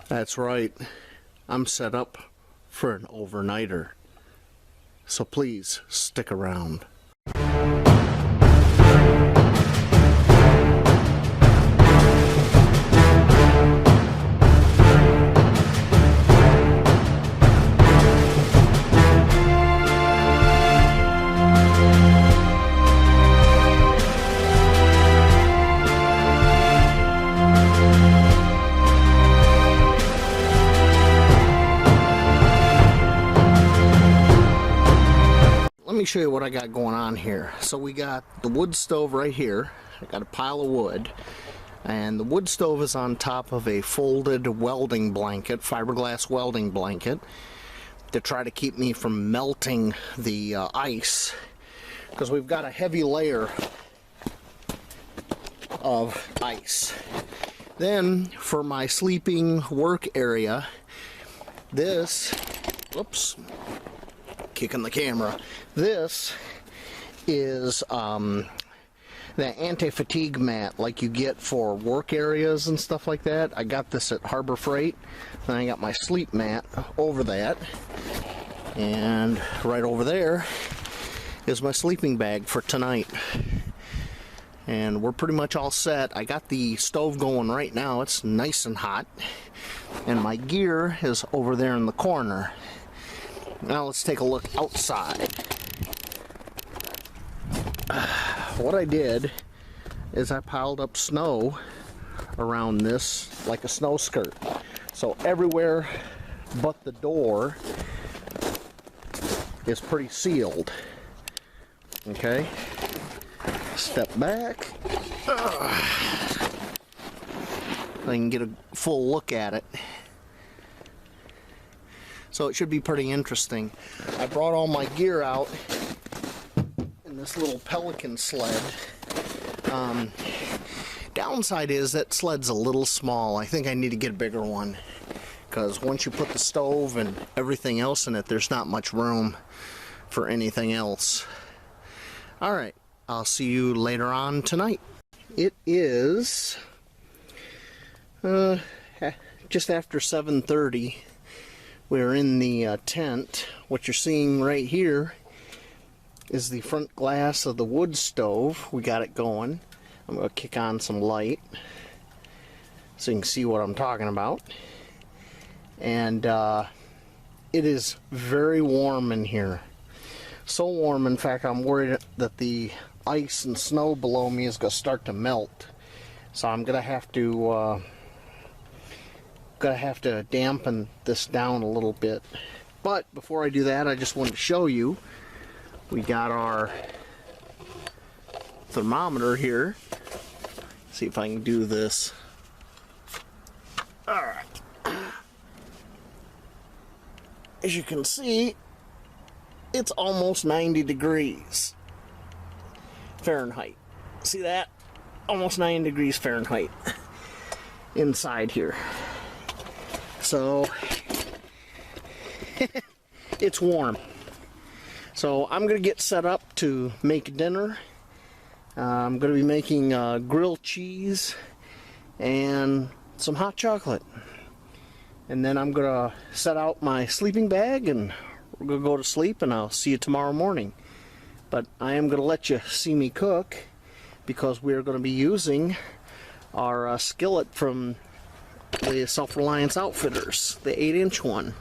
That's right. I'm set up for an overnighter. So please stick around. Let me show you what I got going on here. So we got the wood stove right here. I got a pile of wood, and the wood stove is on top of a folded welding blanket, fiberglass welding blanket, to try to keep me from melting the ice, because we've got a heavy layer of ice. Then for my sleeping work area, this, whoops, kicking the camera. This is the anti-fatigue mat like you get for work areas and stuff like that. I got this at Harbor Freight. Then I got my sleep mat over that. And right over there is my sleeping bag for tonight. And we're pretty much all set. I got the stove going right now. It's nice and hot. And my gear is over there in the corner. Now let's take a look outside. What I did is I piled up snow around this like a snow skirt. So everywhere but the door is pretty sealed. Okay? Step back. I can get a full look at it. So it should be pretty interesting. I brought all my gear out in this little Pelican sled. Downside is that sled's a little small. I think I need to get a bigger one, because once you put the stove and everything else in it, there's not much room for anything else. Alright, I'll see you later on tonight. It is just after 7:30. We're in the tent. What you're seeing right here is the front glass of the wood stove. We got it going. I'm going to kick on some light so you can see what I'm talking about. And it is very warm in here. So warm, in fact, I'm worried that the ice and snow below me is going to start to melt. So I'm going to have to dampen this down a little bit. But before I do that, I just wanted to show you we got our thermometer here. See if I can do this. Alright. As you can see, it's almost 90 degrees Fahrenheit. See that? Almost 90 degrees Fahrenheit inside here. So it's warm. So I'm going to get set up to make dinner. I'm going to be making grilled cheese and some hot chocolate. And then I'm going to set out my sleeping bag and we're going to go to sleep, and I'll see you tomorrow morning. But I am going to let you see me cook, because we're going to be using our skillet from the Self-Reliance Outfitters, the 8-inch one.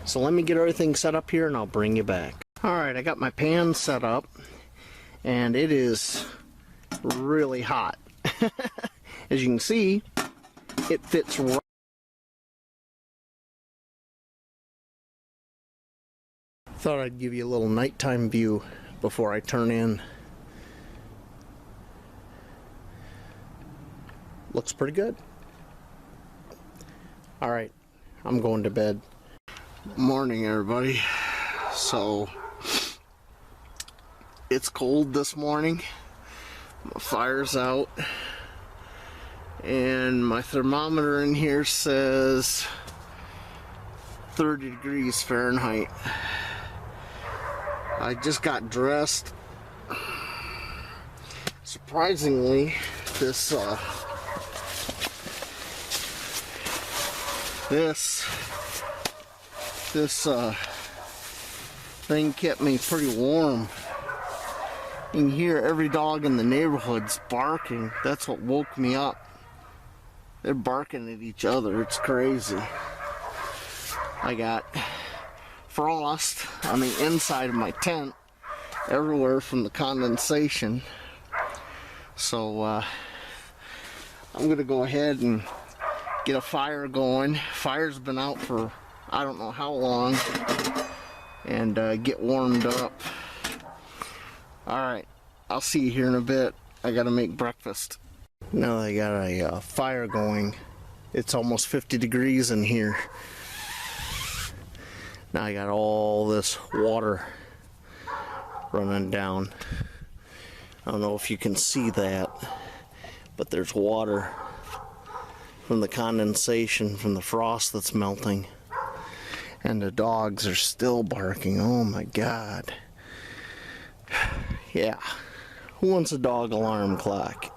So let me get everything set up here and I'll bring you back. Alright, I got my pan set up and it is really hot. As you can see, it fits right. Thought I'd give you a little nighttime view before I turn in. Looks pretty good. Alright, I'm going to bed. Morning, everybody. So, it's cold this morning. My fire's out. And my thermometer in here says 30 degrees Fahrenheit. I just got dressed. Surprisingly, this This thing kept me pretty warm. You can hear every dog in the neighborhood's barking. That's what woke me up. They're barking at each other. It's crazy. I got frost on the inside of my tent everywhere from the condensation. So I'm gonna go ahead and get a fire going. Fire's been out for I don't know how long, and get warmed up. Alright, I'll see you here in a bit. I gotta make breakfast. Now that I got a fire going, it's almost 50 degrees in here. Now I got all this water running down. I don't know if you can see that, but there's water from the condensation from the frost that's melting. And the dogs are still barking. Oh my God. Yeah. Who wants a dog alarm clock?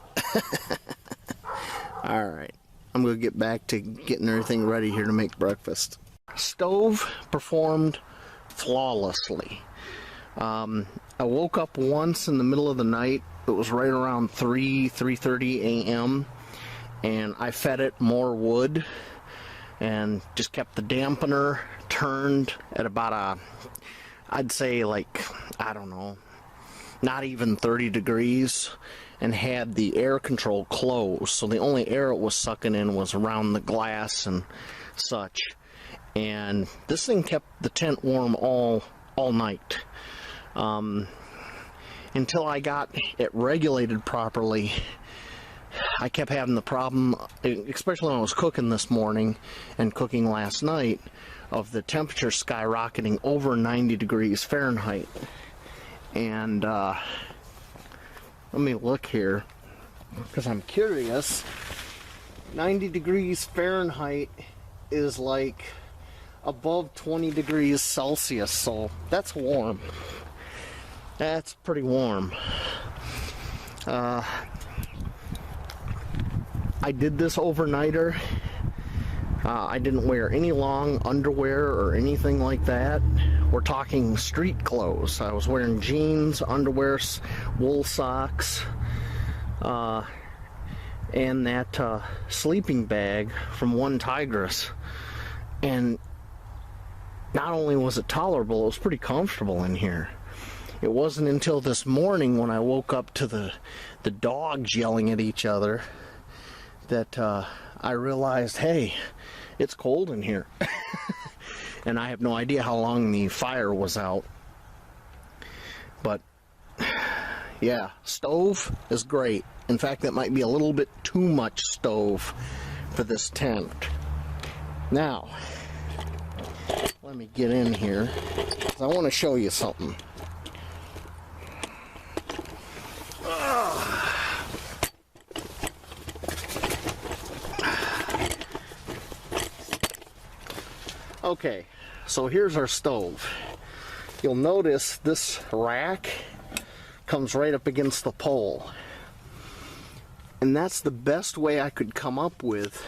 Alright. I'm going to get back to getting everything ready here to make breakfast. Stove performed flawlessly. I woke up once in the middle of the night. It was right around 3:30 a.m. and I fed it more wood and just kept the dampener turned at about I'd say like, I don't know, not even 30 degrees, and had the air control closed, so the only air it was sucking in was around the glass and such. And this thing kept the tent warm all night, until I got it regulated properly. I kept having the problem, especially when I was cooking this morning and cooking last night, of the temperature skyrocketing over 90 degrees Fahrenheit. And let me look here, because I'm curious. 90 degrees Fahrenheit is like above 20 degrees Celsius, so that's warm. That's pretty warm. I did this overnighter. I didn't wear any long underwear or anything like that. We're talking street clothes. I was wearing jeans, underwear, wool socks, and that sleeping bag from One Tigress. And not only was it tolerable, it was pretty comfortable in here. It wasn't until this morning when I woke up to the dogs yelling at each other that I realized, hey, it's cold in here. And I have no idea how long the fire was out. But yeah, stove is great. In fact, that might be a little bit too much stove for this tent. Now, let me get in here, 'cause I want to show you something. Okay, so here's our stove. You'll notice this rack comes right up against the pole. And that's the best way I could come up with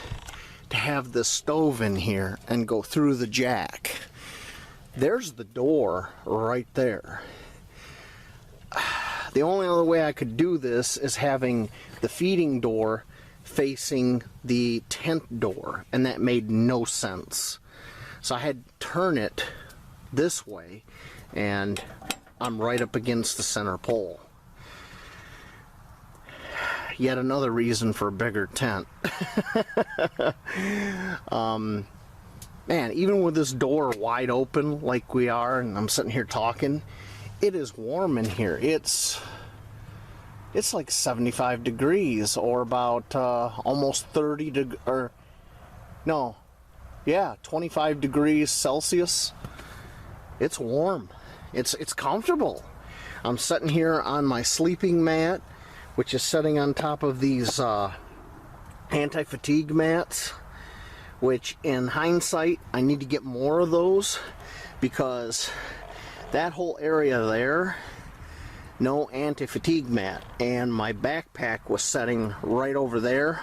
to have this stove in here and go through the jack. There's the door right there. The only other way I could do this is having the feeding door facing the tent door, and that made no sense. So I had to turn it this way, and I'm right up against the center pole. Yet another reason for a bigger tent. Man, even with this door wide open like we are, and I'm sitting here talking, it is warm in here. It's like 75 degrees, or about almost 30 or no, yeah, 25 degrees Celsius. It's warm. It's comfortable. I'm sitting here on my sleeping mat, which is sitting on top of these anti-fatigue mats, which in hindsight I need to get more of those, because that whole area there, no anti-fatigue mat, and my backpack was sitting right over there.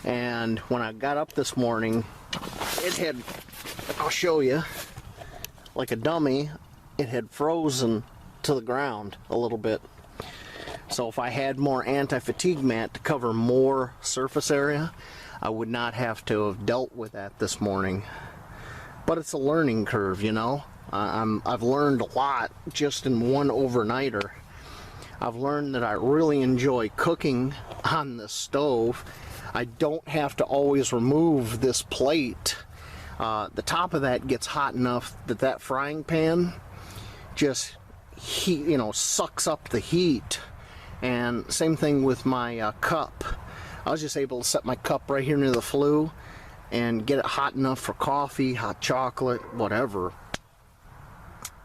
And when I got up this morning, it had, I'll show you, like a dummy, it had frozen to the ground a little bit. So if I had more anti-fatigue mat to cover more surface area, I would not have to have dealt with that this morning. But it's a learning curve, you know. I've learned a lot just in one overnighter. I've learned that I really enjoy cooking on the stove. I don't have to always remove this plate. The top of that gets hot enough that that frying pan just heat, you know, sucks up the heat. And same thing with my cup. I was just able to set my cup right here near the flue and get it hot enough for coffee, hot chocolate, whatever.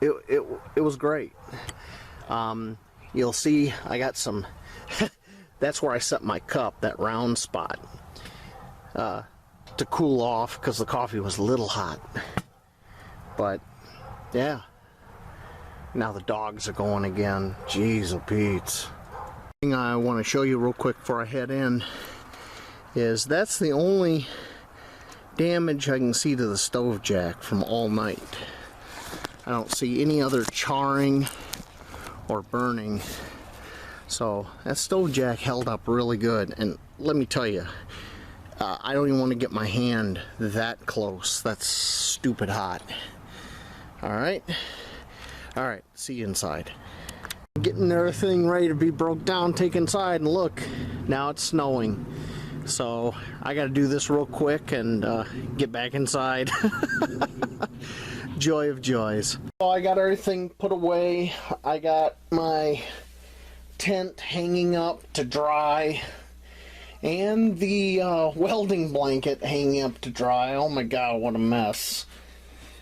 It was great. You'll see I got some, that's where I set my cup, that round spot, to cool off because the coffee was a little hot. But yeah, now the dogs are going again. Jeez, oh Pete's. Thing I want to show you real quick before I head in is that's the only damage I can see to the stove jack from all night. I don't see any other charring or burning. So that stove jack held up really good, and let me tell you, I don't even want to get my hand that close. That's stupid hot. Alright, see you inside. Getting everything ready to be broke down, take inside, and look, now it's snowing. So I gotta do this real quick and get back inside. Joy of joys. So I got everything put away. I got my tent hanging up to dry, and the welding blanket hanging up to dry. Oh my god, what a mess.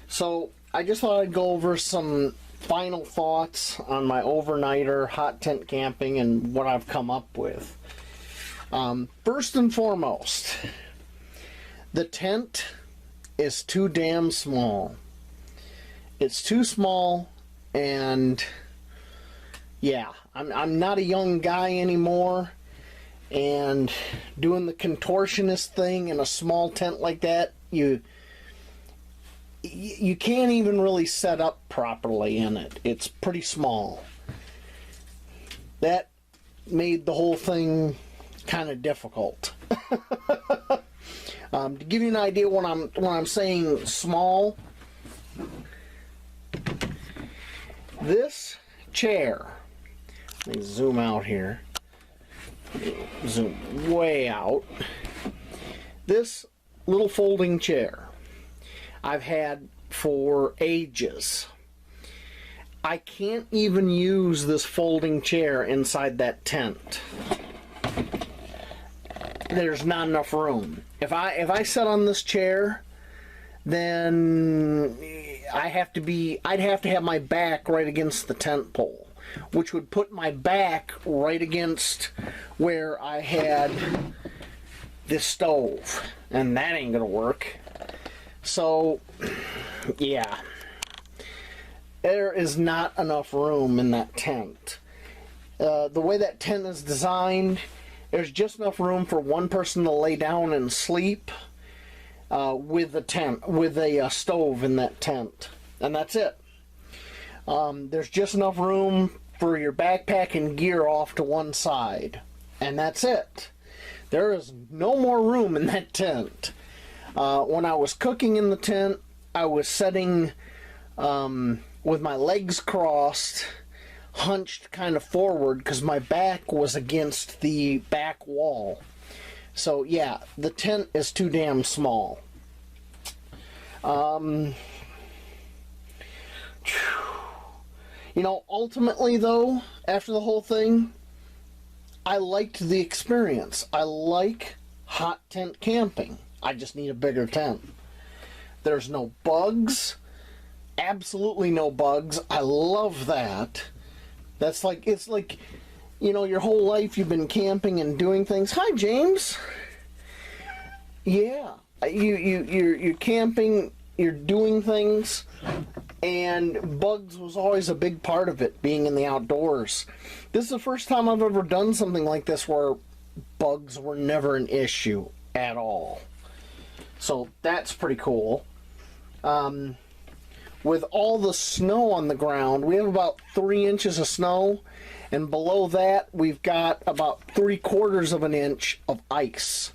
So I just thought I'd go over some final thoughts on my overnighter hot tent camping and what I've come up with. First and foremost, the tent is too damn small. It's too small, and yeah, I'm not a young guy anymore, and doing the contortionist thing in a small tent like that, you can't even really set up properly in it. It's pretty small. That made the whole thing kind of difficult. To give you an idea when I'm saying small, this chair, let me zoom out here, zoom way out, this little folding chair I've had for ages. I can't even use this folding chair inside that tent. There's not enough room. If I sit on this chair, then I'd have to have my back right against the tent pole, which would put my back right against where I had this stove, and that ain't gonna work. So yeah, there is not enough room in that tent. The way that tent is designed, there's just enough room for one person to lay down and sleep with a stove in that tent, and that's it. There's just enough room for your backpack and gear off to one side, and that's it. There is no more room in that tent. When I was cooking in the tent, I was sitting with my legs crossed, hunched kind of forward because my back was against the back wall. So yeah, the tent is too damn small. You know, ultimately though, after the whole thing, I liked the experience. I like hot tent camping. I just need a bigger tent. There's no bugs. Absolutely no bugs. I love that. That's like, it's like, you know, your whole life you've been camping and doing things. Hi, James. Yeah, you're camping, you're doing things, and bugs was always a big part of it, being in the outdoors. This is the first time I've ever done something like this where bugs were never an issue at all. So that's pretty cool. With all the snow on the ground, we have about 3 inches of snow, and below that we've got about 3/4 of an inch of ice.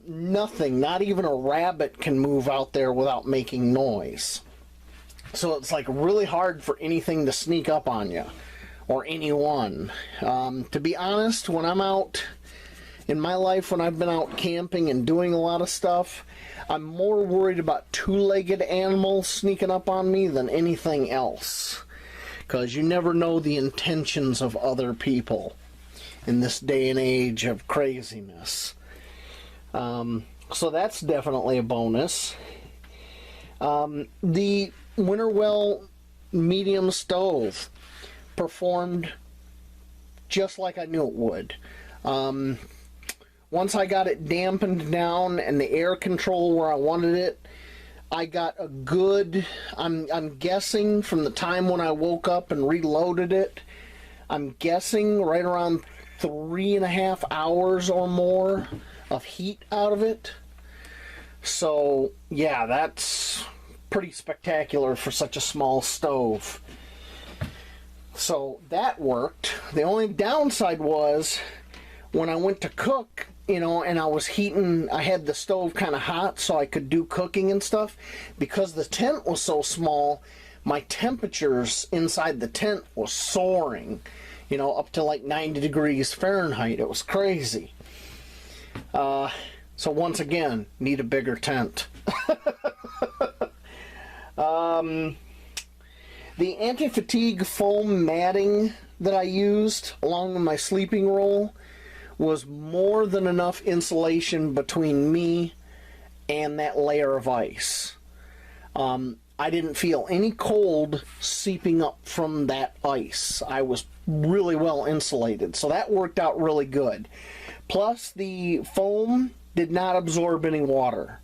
Nothing, not even a rabbit can move out there without making noise. So it's like really hard for anything to sneak up on you, or anyone. To be honest, when I'm out in my life, when I've been out camping and doing a lot of stuff, I'm more worried about two-legged animals sneaking up on me than anything else. Because you never know the intentions of other people in this day and age of craziness. So that's definitely a bonus. The Winterwell medium stove performed just like I knew it would. Once I got it dampened down and the air control where I wanted it, I got a good, I'm guessing from the time when I woke up and reloaded it, I'm guessing right around 3.5 hours or more of heat out of it. So yeah, that's pretty spectacular for such a small stove. So that worked. The only downside was when I went to cook, you know, and I was heating, I had the stove kind of hot so I could do cooking and stuff. Because the tent was so small, my temperatures inside the tent was soaring, you know, up to like 90 degrees Fahrenheit. It was crazy. So once again, need a bigger tent. The anti-fatigue foam matting that I used along with my sleeping roll was more than enough insulation between me and that layer of ice. I didn't feel any cold seeping up from that ice. I was really well insulated, so that worked out really good. Plus, the foam did not absorb any water.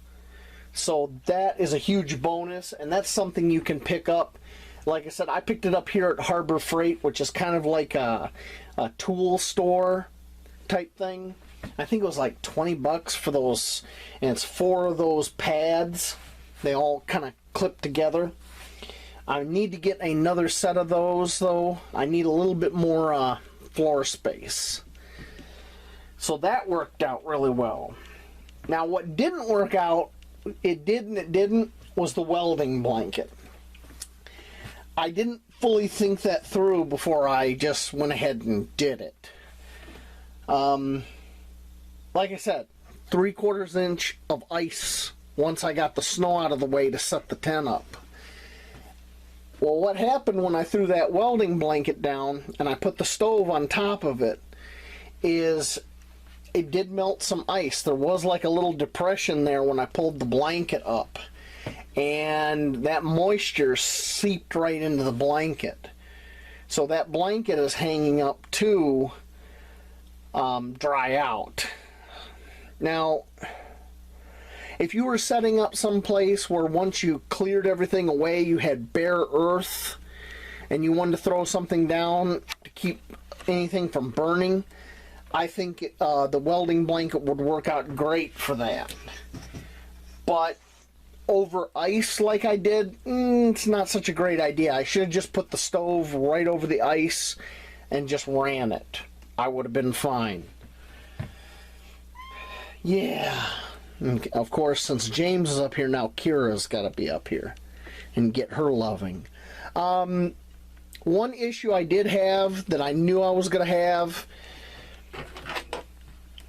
So that is a huge bonus, and that's something you can pick up. Like I said, I picked it up here at Harbor Freight, which is kind of like a tool store type thing. I think it was like 20 bucks for those, and it's 4 of those pads. They all kind of clip together. I need to get another set of those, though. I need a little bit more floor space. So that worked out really well. Now, what didn't work out, it did and it didn't, was the welding blanket. I didn't fully think that through before I just went ahead and did it. Like I said, 3/4 inch of ice once I got the snow out of the way to set the tent up. Well, what happened when I threw that welding blanket down and I put the stove on top of it is it did melt some ice. There was like a little depression there when I pulled the blanket up, and that moisture seeped right into the blanket. So that blanket is hanging up to dry out. Now, if you were setting up someplace where once you cleared everything away, you had bare earth, and you wanted to throw something down to keep anything from burning, I think the welding blanket would work out great for that. But over ice like I did, it's not such a great idea. I should have just put the stove right over the ice and just ran it. I would have been fine. Yeah. And of course, since James is up here now, Kira's got to be up here and get her loving. One issue I did have that I knew I was going to have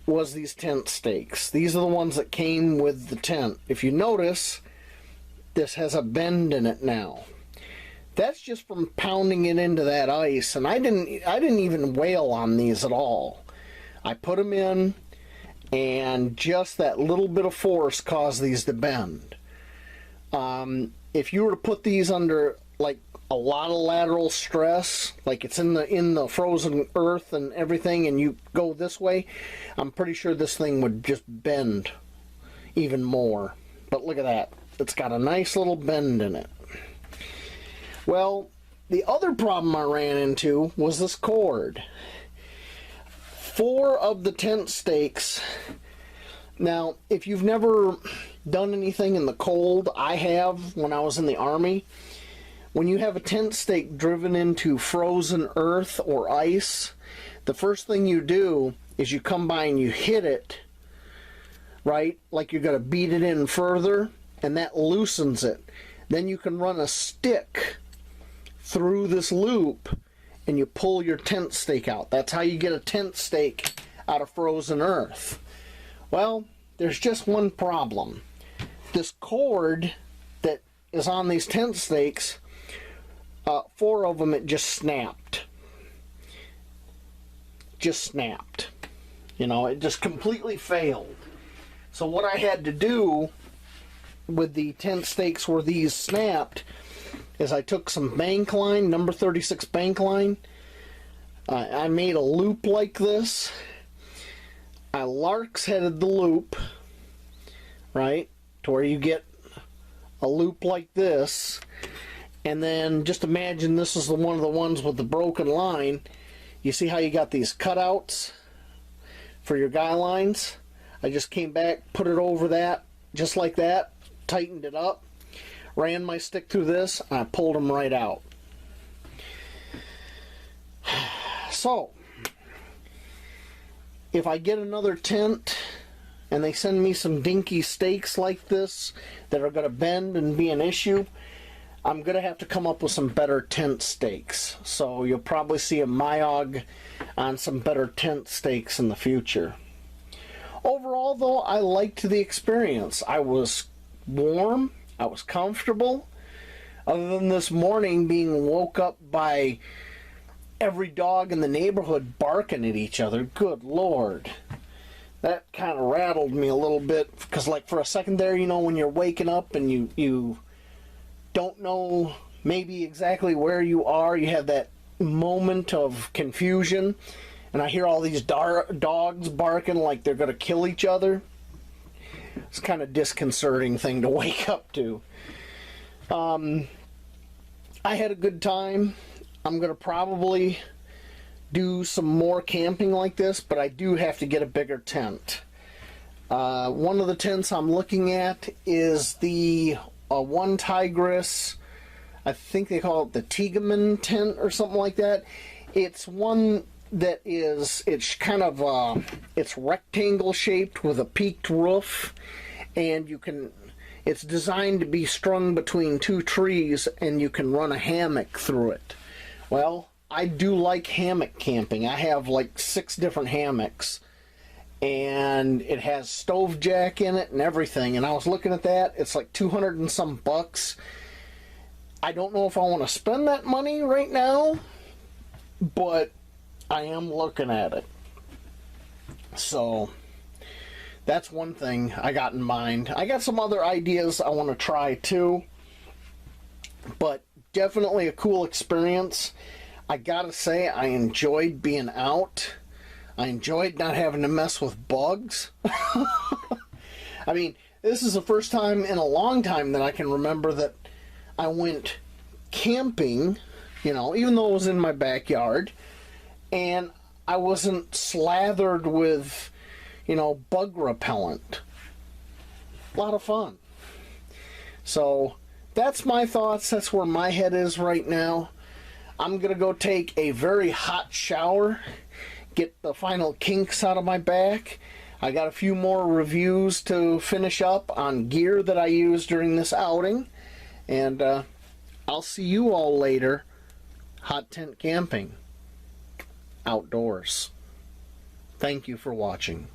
was these tent stakes. These are the ones that came with the tent. If you notice, this has a bend in it now. That's just from pounding it into that ice, and I didn't even wail on these at all. I put them in, and just that little bit of force caused these to bend. If you were to put these under like a lot of lateral stress, like it's in the frozen earth and everything, and you go this way, I'm pretty sure this thing would just bend even more. But look at that. It's got a nice little bend in it. Well, the other problem I ran into was this cord. 4 of the tent stakes. Now, if you've never done anything in the cold, I have when I was in the Army. When you have a tent stake driven into frozen earth or ice, the first thing you do is you come by and you hit it, right? Like you're going to beat it in further, and that loosens it. Then you can run a stick through this loop and you pull your tent stake out. That's how you get a tent stake out of frozen earth. Well, there's just one problem. This cord that is on these tent stakes, 4 of them, it just snapped. Just snapped. You know, it just completely failed. So what I had to do with the tent stakes where these snapped is I took some bank line, number 36 bank line. I made a loop like this. I lark's headed the loop, right, to where you get a loop like this. And then just imagine this is one of the ones with the broken line. You see how you got these cutouts for your guy lines? I just came back, put it over that, just like that, tightened it up, ran my stick through this, and I pulled them right out. So, if I get another tent and they send me some dinky stakes like this that are going to bend and be an issue, I'm going to have to come up with some better tent stakes. So you'll probably see a Myog on some better tent stakes in the future. Overall, though, I liked the experience. I was warm. I was comfortable. Other than this morning being woke up by every dog in the neighborhood barking at each other. Good Lord. That kind of rattled me a little bit. Because, like, for a second there, you know, when you're waking up and you don't know maybe exactly where you are, you have that moment of confusion, and I hear all these dogs barking like they're going to kill each other. It's kind of disconcerting thing to wake up to. I had a good time. I'm going to probably do some more camping like this, but I do have to get a bigger tent. One of the tents I'm looking at is the One Tigris, I think they call it the Tiegemann tent or something like that. It's one that is, it's kind of, it's rectangle shaped with a peaked roof, and you can, it's designed to be strung between 2 trees, and you can run a hammock through it. Well, I do like hammock camping. I have like 6 different hammocks, and it has stove jack in it and everything, and I was looking at that. It's like 200 and some bucks. I don't know if I want to spend that money right now, but I am looking at it. So that's one thing I got in mind. I got some other ideas I want to try too, but definitely a cool experience. I gotta say, I enjoyed being out. I enjoyed not having to mess with bugs. I mean, this is the first time in a long time that I can remember that I went camping, you know, even though it was in my backyard, and I wasn't slathered with, you know, bug repellent. A lot of fun. So, that's my thoughts. That's where my head is right now. I'm going to go take a very hot shower, get the final kinks out of my back. I got a few more reviews to finish up on gear that I used during this outing. And I'll see you all later. Hot tent camping. Outdoors. Thank you for watching.